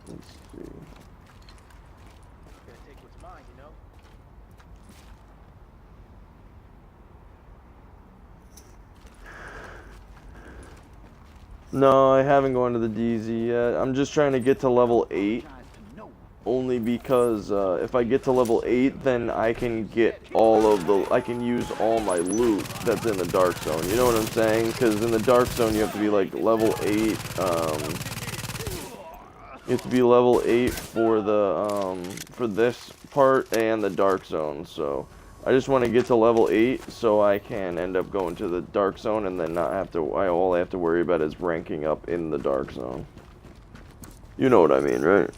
Let's see. Gonna take what's mine, you know? No, I haven't gone to the DZ yet. I'm just trying to get to level 8. Only because if I get to level 8, then I can get I can use all my loot that's in the Dark Zone. You know what I'm saying? Because in the Dark Zone you have to be like level 8. You have to be level 8 for for this part and the Dark Zone. So I just want to get to level 8 so I can end up going to the Dark Zone and then not have to. All I have to worry about is ranking up in the Dark Zone. You know what I mean, right?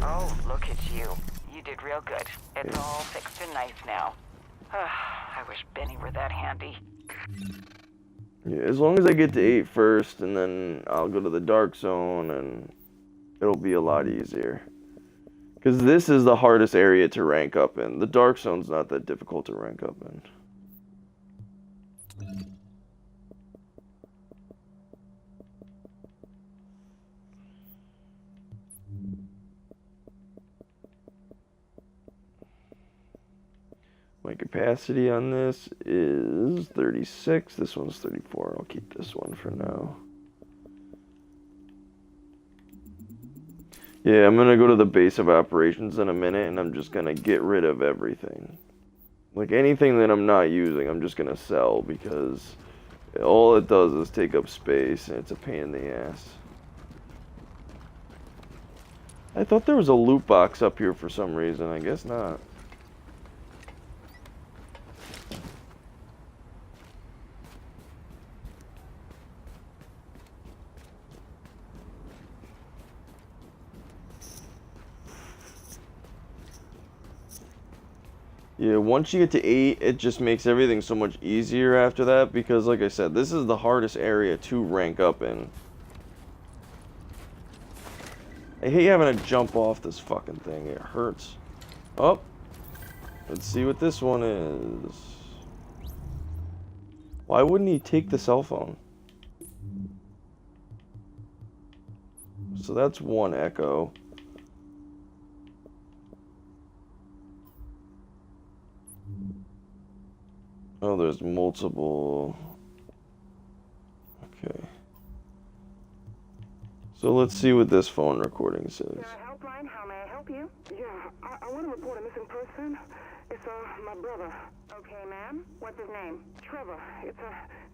Oh, look at you. You did real good. It's all fixed and nice now. I wish Benny were that handy. Yeah, as long as I get to 8 first, and then I'll go to the Dark Zone, and it'll be a lot easier. Because this is the hardest area to rank up in. The Dark Zone's not that difficult to rank up in. My capacity on this is 36. This one's 34. I'll keep this one for now. Yeah, I'm gonna go to the base of operations in a minute, and I'm just gonna get rid of everything. Like anything that I'm not using, I'm just gonna sell because all it does is take up space, and it's a pain in the ass. I thought there was a loot box up here for some reason. I guess not. Yeah, once you get to 8, it just makes everything so much easier after that because, like I said, this is the hardest area to rank up in. I hate having to jump off this fucking thing. It hurts. Oh, let's see what this one is. Why wouldn't he take the cell phone? So that's one echo. Oh, there's multiple. Okay. So let's see what this phone recording says. Helpline, how may I help you? Yeah, I want to report a missing person. It's my brother. Okay, ma'am. What's his name? Trevor. It's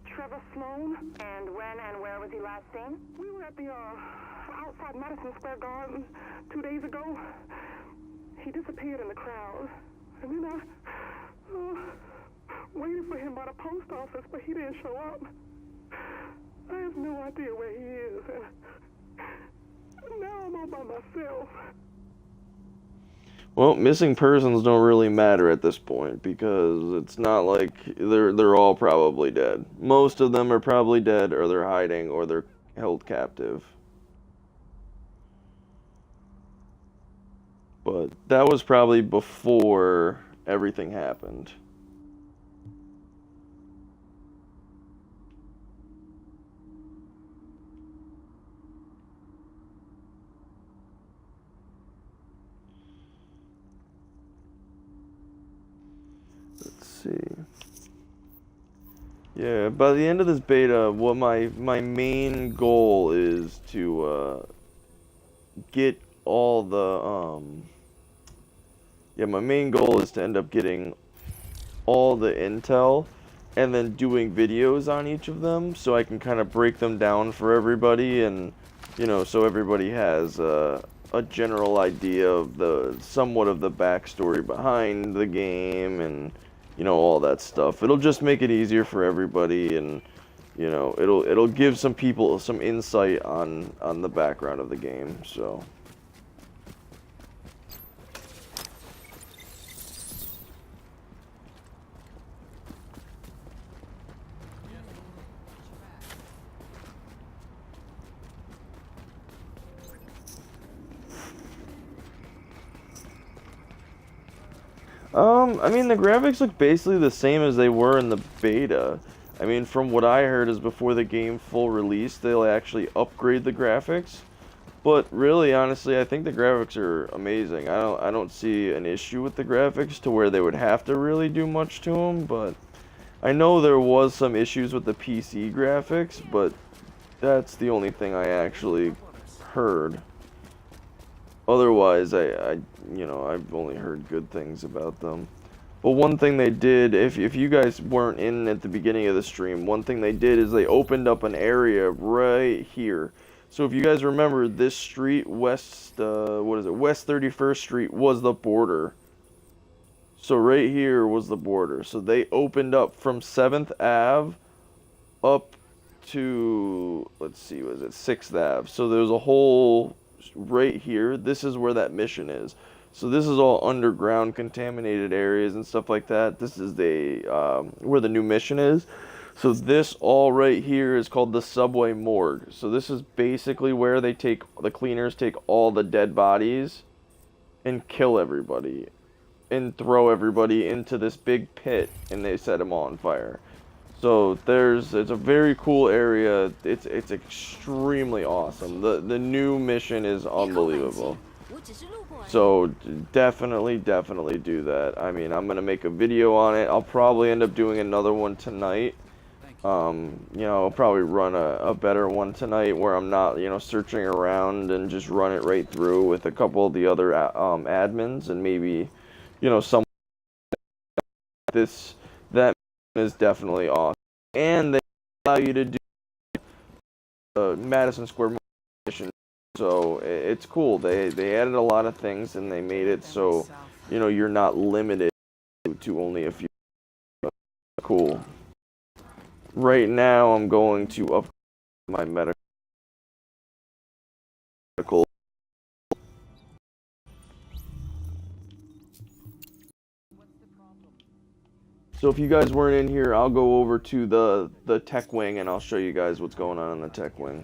Trevor Sloan. And when and where was he last seen? We were at the outside Madison Square Garden 2 days ago. He disappeared in the crowd. And then I waited for him by the post office, but he didn't show up. I have no idea where he is, and now I'm all by myself. Well, missing persons don't really matter at this point because it's not like they're all probably dead. Most of them are probably dead, or they're hiding, or they're held captive. But that was probably before everything happened. See. Yeah, by the end of this beta, what my main goal is to get all the my main goal is to end up getting all the intel and then doing videos on each of them so I can kind of break them down for everybody, and so everybody has a general idea of somewhat of the backstory behind the game and all that stuff. It'll just make it easier for everybody, and it'll give some people some insight on the background of the game. So I mean, the graphics look basically the same as they were in the beta. I mean, from what I heard is before the game full release, they'll actually upgrade the graphics. But really, honestly, I think the graphics are amazing. I don't see an issue with the graphics to where they would have to really do much to them. But I know there was some issues with the PC graphics, but that's the only thing I actually heard. Otherwise, you know, I've only heard good things about them. But one thing they did, if you guys weren't in at the beginning of the stream, one thing they did is they opened up an area right here. So if you guys remember, this street, West 31st Street, was the border. So right here was the border. So they opened up from 7th Ave up to, let's see, was it 6th Ave? So there's a whole, right here, this is where that mission is. So this is all underground contaminated areas and stuff like that. This is where the new mission is. So this all right here is called the subway morgue. So this is basically where the cleaners take all the dead bodies and kill everybody and throw everybody into this big pit and they set them all on fire. So it's a very cool area. It's extremely awesome. The new mission is unbelievable. So definitely do that. I mean, I'm gonna make a video on it. I'll probably end up doing another one tonight. You know, I'll probably run a better one tonight where I'm not, you know, searching around and just run it right through with a couple of the other admins and maybe, you know, that is definitely awesome. And they allow you to do Madison Square mission. So it's cool. They added a lot of things and they made it so, you know, you're not limited to only a few. Cool. Right now I'm going to upgrade my medical. So if you guys weren't in here, I'll go over to the tech wing and I'll show you guys what's going on in the tech wing.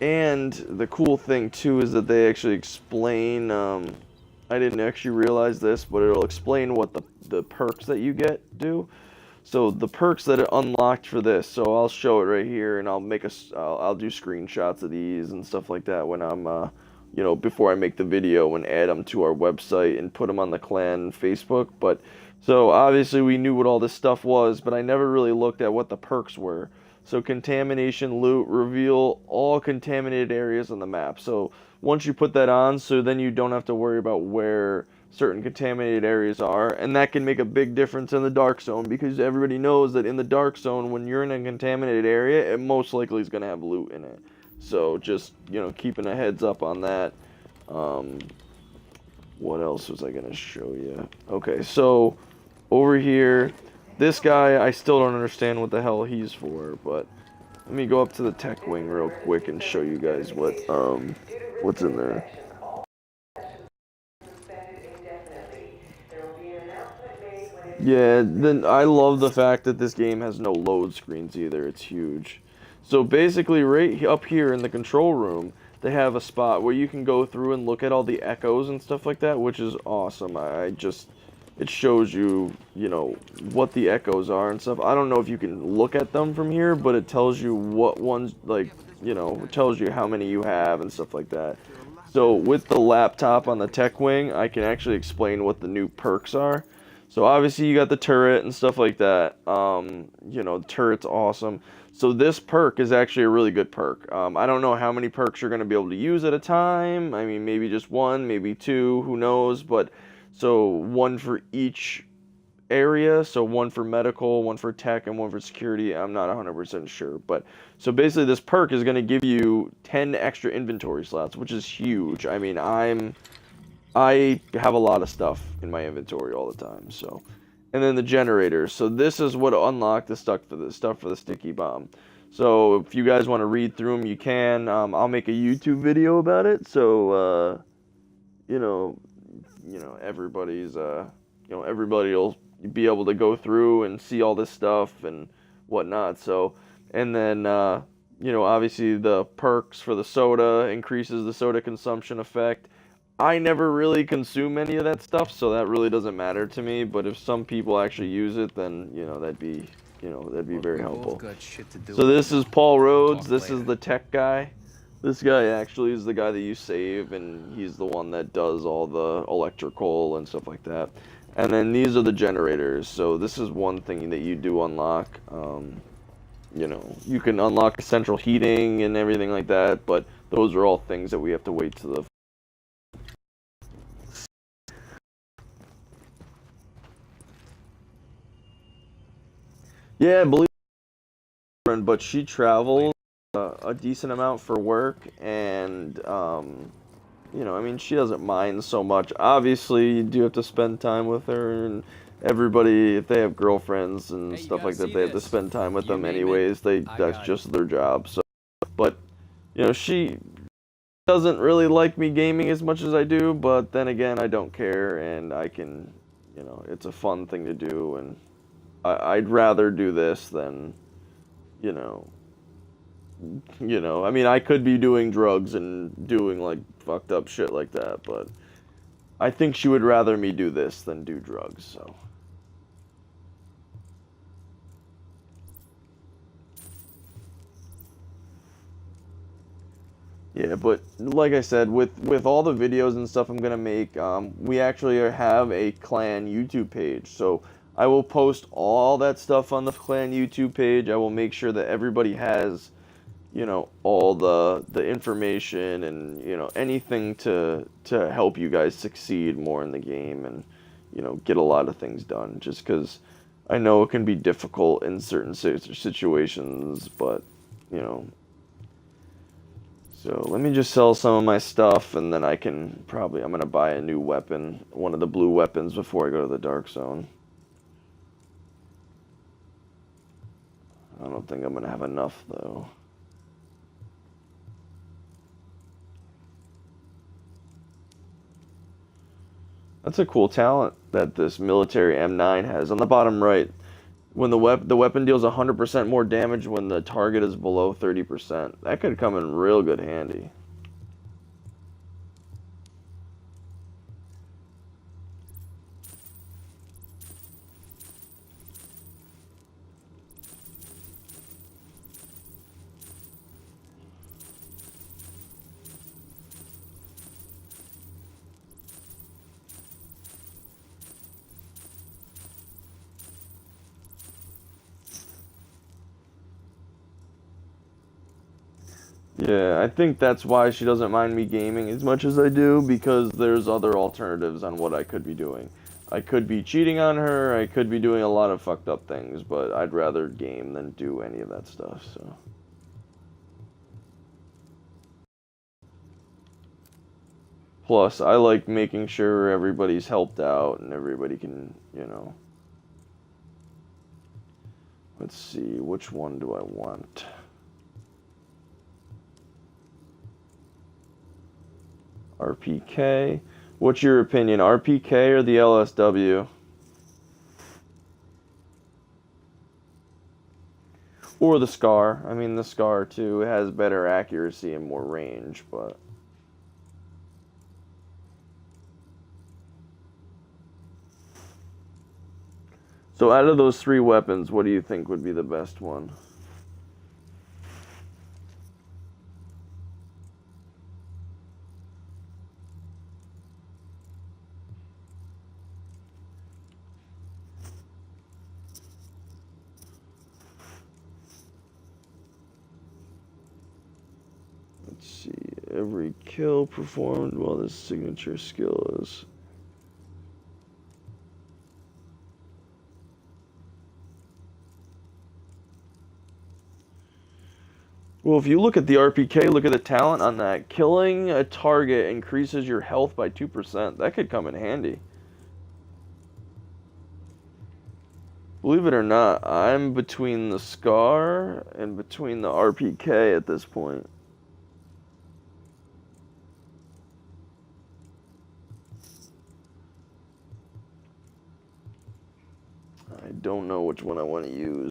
And the cool thing too is that they actually explain, I didn't actually realize this, but it'll explain what the perks that you get do. So the perks that are unlocked for this, so I'll show it right here and I'll do screenshots of these and stuff like that when I'm you know, before I make the video and add them to our website and put them on the clan Facebook. But so obviously we knew what all this stuff was, but I never really looked at what the perks were. So contamination loot, reveal all contaminated areas on the map. So once you put that on, so then you don't have to worry about where certain contaminated areas are, and that can make a big difference in the dark zone because everybody knows that in the dark zone, when you're in a contaminated area, it most likely is going to have loot in it. So just, you know, keeping a heads up on that. What else was I going to show you? Okay, so over here, this guy, I still don't understand what the hell he's for, but let me go up to the tech wing real quick and show you guys what's in there. Yeah, then I love the fact that this game has no load screens either. It's huge. So basically right up here in the control room, they have a spot where you can go through and look at all the echoes and stuff like that, which is awesome. It shows you, you know, what the echoes are and stuff. I don't know if you can look at them from here, but it tells you what ones, like, you know, it tells you how many you have and stuff like that. So with the laptop on the tech wing, I can actually explain what the new perks are. So obviously you got the turret and stuff like that. You know, the turret's awesome. So this perk is actually a really good perk. I don't know how many perks you're going to be able to use at a time. I mean, maybe just one, maybe two, who knows. But so one for each area. So one for medical, one for tech, and one for security. I'm not 100% sure. But so basically this perk is going to give you 10 extra inventory slots, which is huge. I mean, I have a lot of stuff in my inventory all the time, so. And then the generators. So this is what unlocked the stuff for the sticky bomb. So if you guys want to read through them, you can. I'll make a YouTube video about it. So you know, everybody will be able to go through and see all this stuff and whatnot. So, and then you know, obviously the perks for the soda increases the soda consumption effect. I never really consume any of that stuff, so that really doesn't matter to me, but if some people actually use it, then, you know, that'd be, you know, that'd be Look, very we both helpful. got shit to do. So this is Paul Rhodes. Talk This later. is the tech guy. This guy actually is the guy that you save, and he's the one that does all the electrical and stuff like that. And then these are the generators. So this is one thing that you do unlock. You know, you can unlock central heating and everything like that, but those are all things that we have to wait to the... Yeah, I believe, but she travels a decent amount for work, and you know, I mean, she doesn't mind so much. Obviously, you do have to spend time with her, and everybody, if they have girlfriends and Hey, you stuff gotta like that, see they have to this. spend time with You them name it, anyways. That's got it. just their job. So, but you know, she doesn't really like me gaming as much as I do, but then again, I don't care, and I can, you know, it's a fun thing to do, and I'd rather do this than, you know, I mean, I could be doing drugs and doing like fucked up shit like that, but I think she would rather me do this than do drugs, so. Yeah, but like I said, with all the videos and stuff I'm gonna make, we actually have a clan YouTube page. So I will post all that stuff on the clan YouTube page. I will make sure that everybody has, you know, all the information and, you know, anything to help you guys succeed more in the game and, you know, get a lot of things done. Just because I know it can be difficult in certain situations, but, you know. So let me just sell some of my stuff, and then I can probably, I'm going to buy a new weapon, one of the blue weapons, before I go to the Dark Zone. I don't think I'm going to have enough, though. That's a cool talent that this military M9 has. On the bottom right, when the weapon deals 100% more damage when the target is below 30%. That could come in real good handy. Yeah, I think that's why she doesn't mind me gaming as much as I do, because there's other alternatives on what I could be doing. I could be cheating on her, I could be doing a lot of fucked up things, but I'd rather game than do any of that stuff, so. Plus, I like making sure everybody's helped out and everybody can, you know. Let's see, which one do I want? RPK. What's your opinion, RPK or the LSW? Or the SCAR. I mean, the SCAR too has better accuracy and more range, but... So out of those three weapons, what do you think would be the best one? Let's see, every kill performed while this signature skill is... Well, if you look at the RPK, look at the talent on that. Killing a target increases your health by 2%. That could come in handy. Believe it or not, I'm between the SCAR and between the RPK at this point. I don't know which one I want to use.